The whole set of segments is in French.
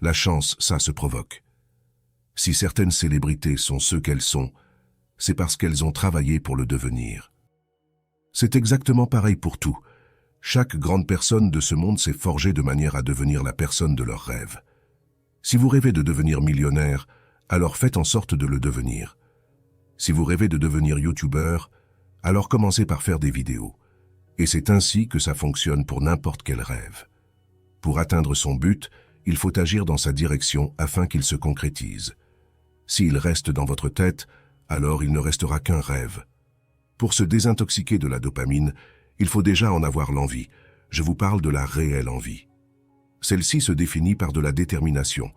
La chance, ça se provoque. Si certaines célébrités sont ce qu'elles sont, c'est parce qu'elles ont travaillé pour le devenir. C'est exactement pareil pour tout. Chaque grande personne de ce monde s'est forgée de manière à devenir la personne de leurs rêves. Si vous rêvez de devenir millionnaire, alors faites en sorte de le devenir. Si vous rêvez de devenir youtubeur, alors commencez par faire des vidéos. Et c'est ainsi que ça fonctionne pour n'importe quel rêve. Pour atteindre son but, il faut agir dans sa direction afin qu'il se concrétise. S'il reste dans votre tête, alors il ne restera qu'un rêve. Pour se désintoxiquer de la dopamine, il faut déjà en avoir l'envie. Je vous parle de la réelle envie. Celle-ci se définit par de la détermination.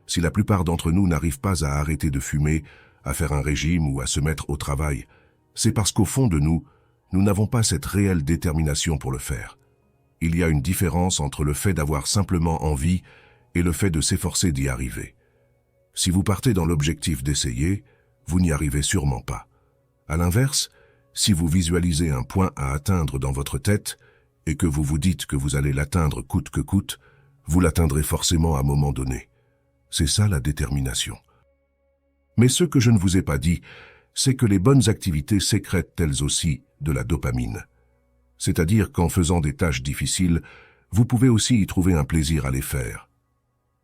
Si la plupart d'entre nous n'arrivent pas à arrêter de fumer, à faire un régime ou à se mettre au travail, c'est parce qu'au fond de nous, nous n'avons pas cette réelle détermination pour le faire. Il y a une différence entre le fait d'avoir simplement envie et le fait de s'efforcer d'y arriver. Si vous partez dans l'objectif d'essayer, vous n'y arrivez sûrement pas. À l'inverse, si vous visualisez un point à atteindre dans votre tête et que vous vous dites que vous allez l'atteindre coûte que coûte, vous l'atteindrez forcément à un moment donné. C'est ça la détermination. Mais ce que je ne vous ai pas dit, c'est que les bonnes activités sécrètent elles aussi de la dopamine. C'est-à-dire qu'en faisant des tâches difficiles, vous pouvez aussi y trouver un plaisir à les faire.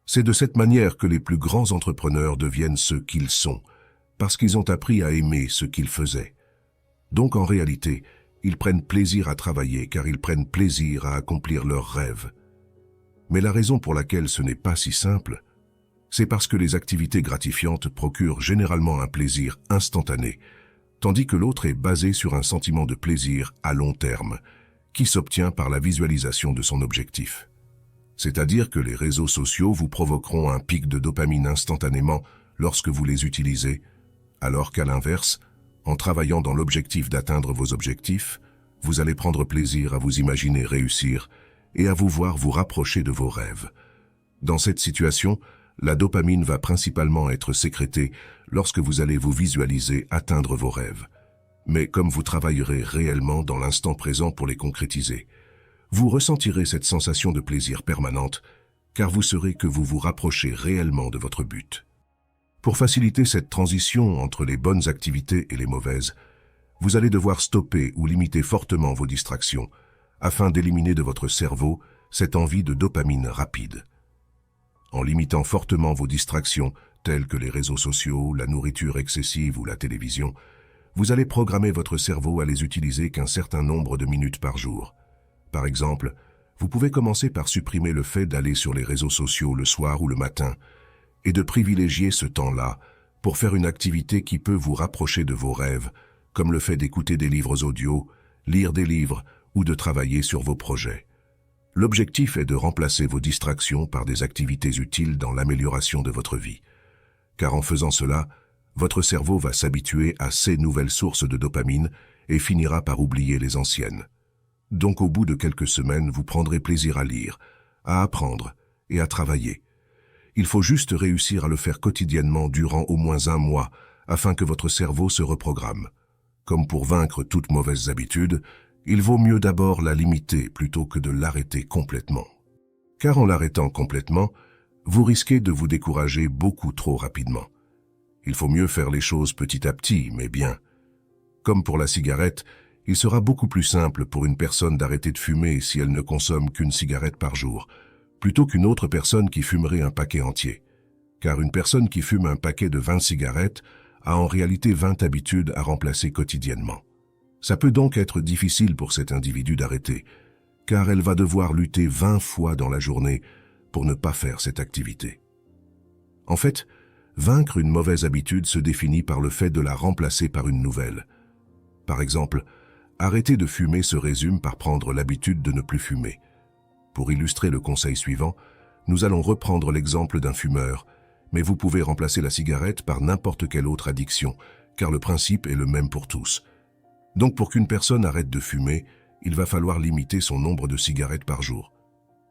C'est de cette manière que les plus grands entrepreneurs deviennent ce qu'ils sont, parce qu'ils ont appris à aimer ce qu'ils faisaient. Donc en réalité, ils prennent plaisir à travailler car ils prennent plaisir à accomplir leurs rêves. Mais la raison pour laquelle ce n'est pas si simple, c'est parce que les activités gratifiantes procurent généralement un plaisir instantané, tandis que l'autre est basé sur un sentiment de plaisir à long terme, qui s'obtient par la visualisation de son objectif. C'est-à-dire que les réseaux sociaux vous provoqueront un pic de dopamine instantanément lorsque vous les utilisez, alors qu'à l'inverse, en travaillant dans l'objectif d'atteindre vos objectifs, vous allez prendre plaisir à vous imaginer réussir et à vous voir vous rapprocher de vos rêves. Dans cette situation, la dopamine va principalement être sécrétée lorsque vous allez vous visualiser atteindre vos rêves. Mais comme vous travaillerez réellement dans l'instant présent pour les concrétiser, vous ressentirez cette sensation de plaisir permanente, car vous saurez que vous vous rapprochez réellement de votre but. Pour faciliter cette transition entre les bonnes activités et les mauvaises, vous allez devoir stopper ou limiter fortement vos distractions, afin d'éliminer de votre cerveau cette envie de dopamine rapide. En limitant fortement vos distractions, telles que les réseaux sociaux, la nourriture excessive ou la télévision, vous allez programmer votre cerveau à les utiliser qu'un certain nombre de minutes par jour. Par exemple, vous pouvez commencer par supprimer le fait d'aller sur les réseaux sociaux le soir ou le matin et de privilégier ce temps-là pour faire une activité qui peut vous rapprocher de vos rêves, comme le fait d'écouter des livres audio, lire des livres ou de travailler sur vos projets. L'objectif est de remplacer vos distractions par des activités utiles dans l'amélioration de votre vie. Car en faisant cela, votre cerveau va s'habituer à ces nouvelles sources de dopamine et finira par oublier les anciennes. Donc au bout de quelques semaines, vous prendrez plaisir à lire, à apprendre et à travailler. Il faut juste réussir à le faire quotidiennement durant au moins un mois afin que votre cerveau se reprogramme. Comme pour vaincre toute mauvaise habitude, il vaut mieux d'abord la limiter plutôt que de l'arrêter complètement. Car en l'arrêtant complètement, vous risquez de vous décourager beaucoup trop rapidement. Il faut mieux faire les choses petit à petit, mais bien. Comme pour la cigarette, il sera beaucoup plus simple pour une personne d'arrêter de fumer si elle ne consomme qu'une cigarette par jour, plutôt qu'une autre personne qui fumerait un paquet entier. Car une personne qui fume un paquet de 20 cigarettes a en réalité 20 habitudes à remplacer quotidiennement. Ça peut donc être difficile pour cet individu d'arrêter, car elle va devoir lutter 20 fois dans la journée pour ne pas faire cette activité. En fait, vaincre une mauvaise habitude se définit par le fait de la remplacer par une nouvelle. Par exemple, arrêter de fumer se résume par prendre l'habitude de ne plus fumer. Pour illustrer le conseil suivant, nous allons reprendre l'exemple d'un fumeur, mais vous pouvez remplacer la cigarette par n'importe quelle autre addiction, car le principe est le même pour tous. Donc pour qu'une personne arrête de fumer, il va falloir limiter son nombre de cigarettes par jour.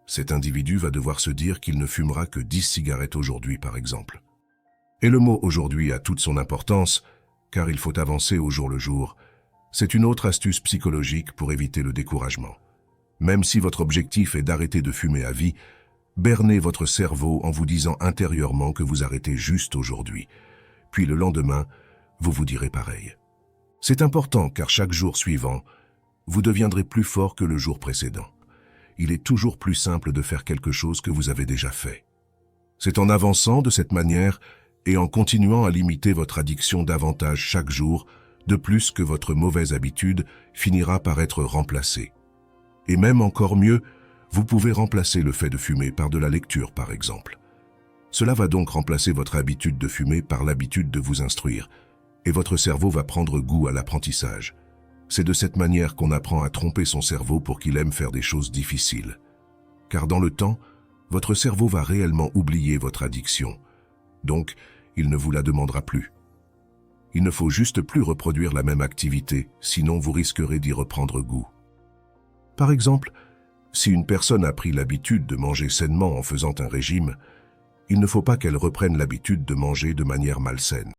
Cet individu va devoir se dire qu'il ne fumera que 10 cigarettes aujourd'hui par exemple. Et le mot « aujourd'hui » a toute son importance, car il faut avancer au jour le jour. C'est une autre astuce psychologique pour éviter le découragement. Même si votre objectif est d'arrêter de fumer à vie, Bernez votre cerveau en vous disant intérieurement que vous arrêtez juste aujourd'hui. Puis le lendemain, vous vous direz pareil. C'est important car chaque jour suivant, vous deviendrez plus fort que le jour précédent. Il est toujours plus simple de faire quelque chose que vous avez déjà fait. C'est en avançant de cette manière et en continuant à limiter votre addiction davantage chaque jour, de plus que votre mauvaise habitude finira par être remplacée. Et même encore mieux, vous pouvez remplacer le fait de fumer par de la lecture, par exemple. Cela va donc remplacer votre habitude de fumer par l'habitude de vous instruire, et votre cerveau va prendre goût à l'apprentissage. C'est de cette manière qu'on apprend à tromper son cerveau pour qu'il aime faire des choses difficiles. Car dans le temps, votre cerveau va réellement oublier votre addiction. Donc, il ne vous la demandera plus. Il ne faut juste plus reproduire la même activité, sinon vous risquerez d'y reprendre goût. Par exemple, si une personne a pris l'habitude de manger sainement en faisant un régime, il ne faut pas qu'elle reprenne l'habitude de manger de manière malsaine.